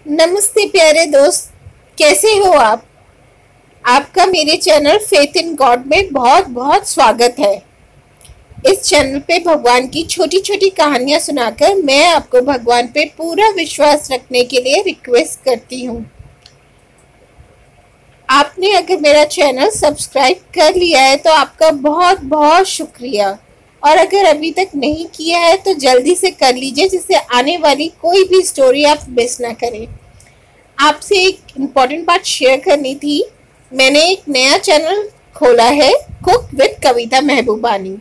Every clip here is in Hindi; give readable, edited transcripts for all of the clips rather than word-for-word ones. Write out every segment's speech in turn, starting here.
नमस्ते प्यारे दोस्त, कैसे हो आप। आपका मेरे चैनल फेथ इन गॉड में बहुत बहुत स्वागत है। इस चैनल पे भगवान की छोटी छोटी कहानियां सुनाकर मैं आपको भगवान पे पूरा विश्वास रखने के लिए रिक्वेस्ट करती हूँ। आपने अगर मेरा चैनल सब्सक्राइब कर लिया है तो आपका बहुत बहुत शुक्रिया, और अगर अभी तक नहीं किया है तो जल्दी से कर लीजिए, जिससे आने वाली कोई भी स्टोरी आप मिस ना करें। आपसे एक इम्पॉर्टेंट बात शेयर करनी थी। मैंने एक नया चैनल खोला है, कुक विद कविता महबूबानी,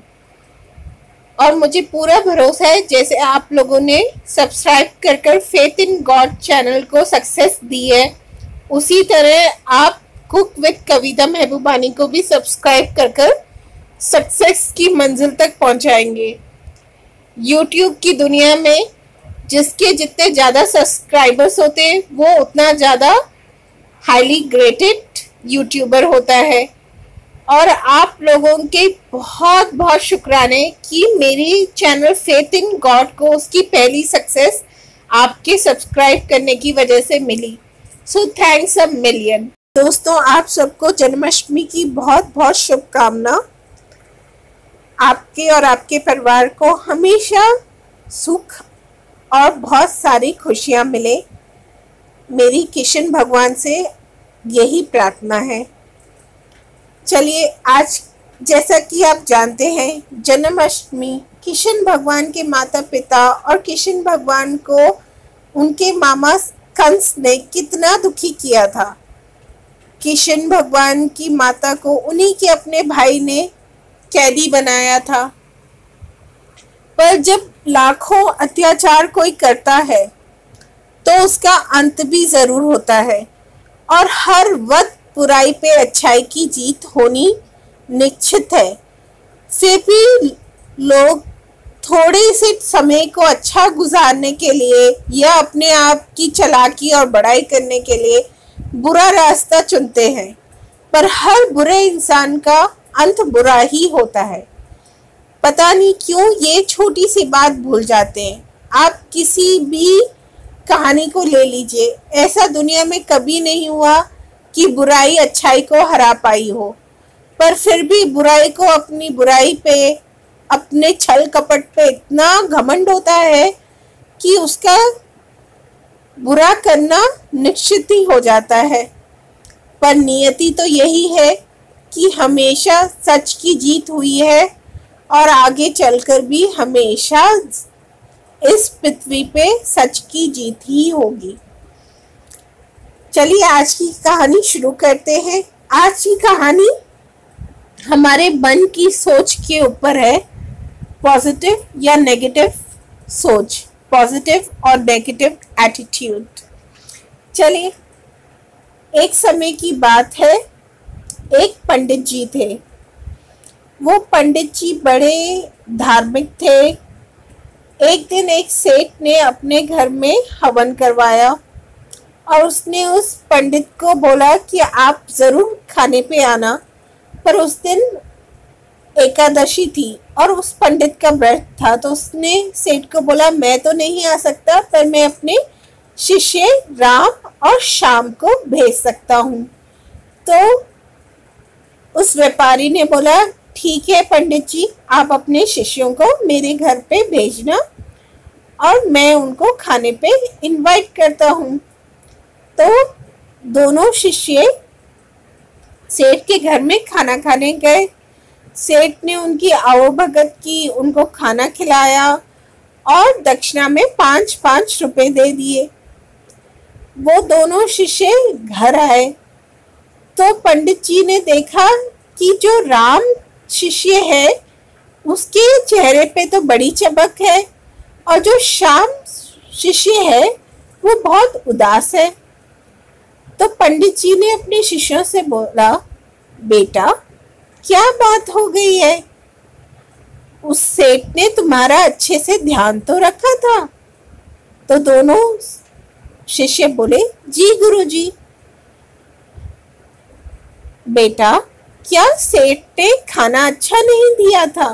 और मुझे पूरा भरोसा है जैसे आप लोगों ने सब्सक्राइब कर फेथ इन गॉड चैनल को सक्सेस दी है, उसी तरह आप कुक विद कविता महबूबानी को भी सब्सक्राइब कर सक्सेस की मंजिल तक पहुंचाएंगे। यूट्यूब की दुनिया में जिसके जितने ज़्यादा सब्सक्राइबर्स होते हैं वो उतना ज़्यादा हाईली ग्रेटेड यूट्यूबर होता है। और आप लोगों के बहुत बहुत शुक्राने कि मेरी चैनल फेथ इन गॉड को उसकी पहली सक्सेस आपके सब्सक्राइब करने की वजह से मिली। So thanks a million. दोस्तों, आप सबको जन्माष्टमी की बहुत बहुत शुभकामना। आपके और आपके परिवार को हमेशा सुख और बहुत सारी खुशियां मिले, मेरी किशन भगवान से यही प्रार्थना है। चलिए, आज जैसा कि आप जानते हैं जन्माष्टमी किशन भगवान के माता पिता और किशन भगवान को उनके मामा कंस ने कितना दुखी किया था। किशन भगवान की माता को उन्हीं के अपने भाई ने कैदी बनाया था। पर जब लाखों अत्याचार कोई करता है तो उसका अंत भी जरूर होता है, और हर वक्त बुराई पे अच्छाई की जीत होनी निश्चित है। फिर भी लोग थोड़े से समय को अच्छा गुजारने के लिए या अपने आप की चालाकी और बड़ाई करने के लिए बुरा रास्ता चुनते हैं, पर हर बुरे इंसान का अंत बुरा ही होता है। पता नहीं क्यों ये छोटी सी बात भूल जाते हैं। आप किसी भी कहानी को ले लीजिए, ऐसा दुनिया में कभी नहीं हुआ कि बुराई अच्छाई को हरा पाई हो, पर फिर भी बुराई को अपनी बुराई पे, अपने छल कपट पे इतना घमंड होता है कि उसका बुरा करना निश्चित ही हो जाता है। पर नियति तो यही है कि हमेशा सच की जीत हुई है, और आगे चलकर भी हमेशा इस पृथ्वी पे सच की जीत ही होगी। चलिए, आज की कहानी शुरू करते हैं। आज की कहानी हमारे मन की सोच के ऊपर है, पॉजिटिव या नेगेटिव सोच, पॉजिटिव और नेगेटिव एटीट्यूड। चलिए, एक समय की बात है, एक पंडित जी थे। वो पंडित जी बड़े धार्मिक थे। एक दिन एक सेठ ने अपने घर में हवन करवाया, और उसने उस पंडित को बोला कि आप ज़रूर खाने पे आना। पर उस दिन एकादशी थी और उस पंडित का व्रत था, तो उसने सेठ को बोला मैं तो नहीं आ सकता, पर मैं अपने शिष्य राम और श्याम को भेज सकता हूँ। तो उस व्यापारी ने बोला ठीक है पंडित जी, आप अपने शिष्यों को मेरे घर पे भेजना और मैं उनको खाने पे इनवाइट करता हूँ। तो दोनों शिष्य सेठ के घर में खाना खाने गए। सेठ ने उनकी आवभगत की, उनको खाना खिलाया और दक्षिणा में 5-5 रुपए दे दिए। वो दोनों शिष्य घर आए तो पंडित जी ने देखा कि जो राम शिष्य है उसके चेहरे पे तो बड़ी चमक है, और जो श्याम शिष्य है वो बहुत उदास है। तो पंडित जी ने अपने शिष्यों से बोला बेटा क्या बात हो गई है, उस सेठ ने तुम्हारा अच्छे से ध्यान तो रखा था। तो दोनों शिष्य बोले जी गुरुजी। बेटा क्या सेठ ने खाना अच्छा नहीं दिया था?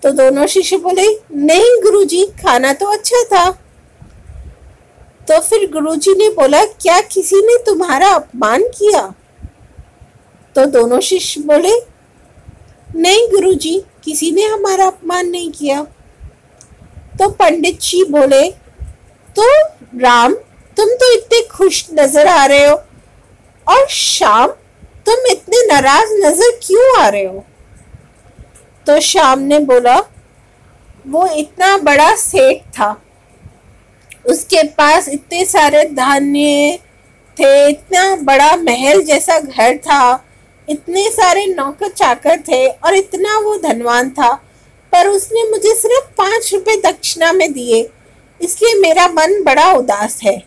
तो दोनों शिष्य बोले नहीं गुरुजी, खाना तो अच्छा था। तो फिर गुरुजी ने बोला, क्या किसी ने तुम्हारा अपमान किया? तो दोनों शिष्य बोले, नहीं गुरुजी, किसी ने हमारा अपमान नहीं किया। तो पंडित जी बोले, तो राम, तुम तो इतने खुश नजर आ रहे हो, और श्याम, तुम इतने नाराज नजर क्यों आ रहे हो? तो श्याम ने बोला, वो इतना बड़ा सेठ था, उसके पास इतने सारे धान्य थे, इतना बड़ा महल जैसा घर था, इतने सारे नौकर चाकर थे, और इतना वो धनवान था, पर उसने मुझे सिर्फ 5 रुपए दक्षिणा में दिए, इसलिए मेरा मन बड़ा उदास है।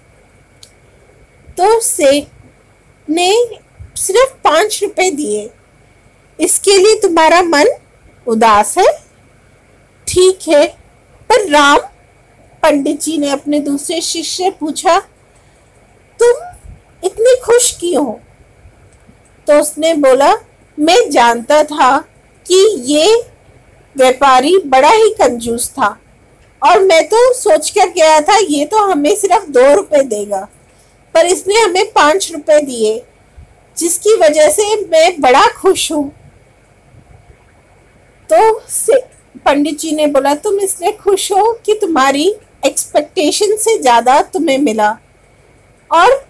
तो सेठ ने सिर्फ 5 रुपए दिए, इसके लिए तुम्हारा मन उदास है? ठीक है, पर राम, पंडित जी ने अपने दूसरे शिष्य से पूछा, तुम इतने खुश क्यों हो? तो उसने बोला, मैं जानता था कि ये व्यापारी बड़ा ही कंजूस था, और मैं तो सोचकर गया था ये तो हमें सिर्फ 2 रुपए देगा, पर इसने हमें 5 रुपए दिए, जिसकी वजह से मैं बड़ा खुश हूं। तो पंडित जी ने बोला, तुम इसलिए खुश हो कि तुम्हारी एक्सपेक्टेशन से ज्यादा तुम्हें मिला, और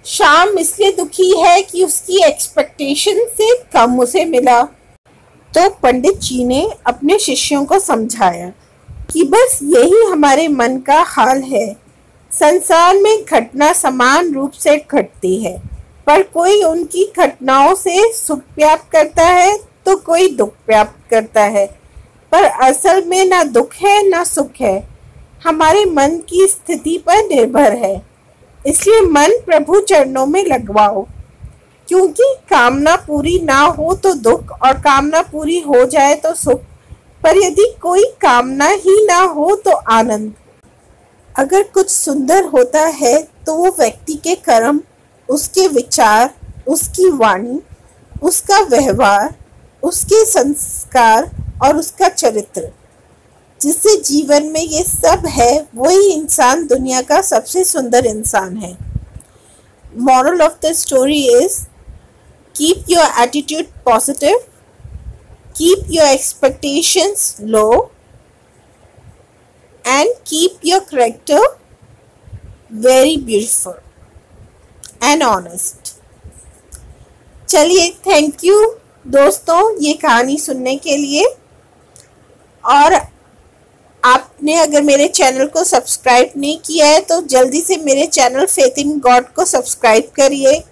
श्याम इसलिए दुखी है कि उसकी एक्सपेक्टेशन से कम उसे मिला। तो पंडित जी ने अपने शिष्यों को समझाया कि बस यही हमारे मन का हाल है। संसार में घटना समान रूप से घटती है, पर कोई उनकी घटनाओं से सुख प्राप्त करता है तो कोई दुख प्राप्त करता है, पर असल में ना दुख है ना सुख है, हमारे मन की स्थिति पर निर्भर है। इसलिए मन प्रभु चरणों में लगवाओ, क्योंकि कामना पूरी ना हो तो दुख, और कामना पूरी हो जाए तो सुख, पर यदि कोई कामना ही ना हो तो आनंद। अगर कुछ सुंदर होता है तो वो व्यक्ति के कर्म, उसके विचार, उसकी वाणी, उसका व्यवहार, उसके संस्कार और उसका चरित्र, जिससे जीवन में ये सब है, वही इंसान दुनिया का सबसे सुंदर इंसान है। Moral of the story is, keep your attitude positive, keep your expectations low, and keep your character very beautiful and honest. चलिए, थैंक यू दोस्तों ये कहानी सुनने के लिए, और आपने अगर मेरे चैनल को सब्सक्राइब नहीं किया है तो जल्दी से मेरे चैनल फेथ इन गॉड को सब्सक्राइब करिए।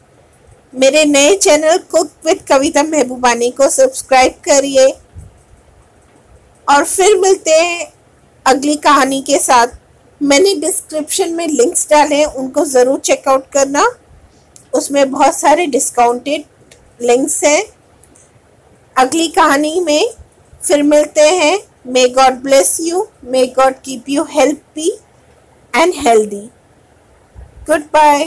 मेरे नए चैनल कुक विद कविता महबूबानी को सब्सक्राइब करिए, और फिर मिलते हैं अगली कहानी के साथ। मैंने डिस्क्रिप्शन में लिंक्स डाले हैं, उनको ज़रूर चेकआउट करना, उसमें बहुत सारे डिस्काउंटेड लिंक्स हैं। अगली कहानी में फिर मिलते हैं। May God bless you. May God keep you healthy and healthy. Goodbye.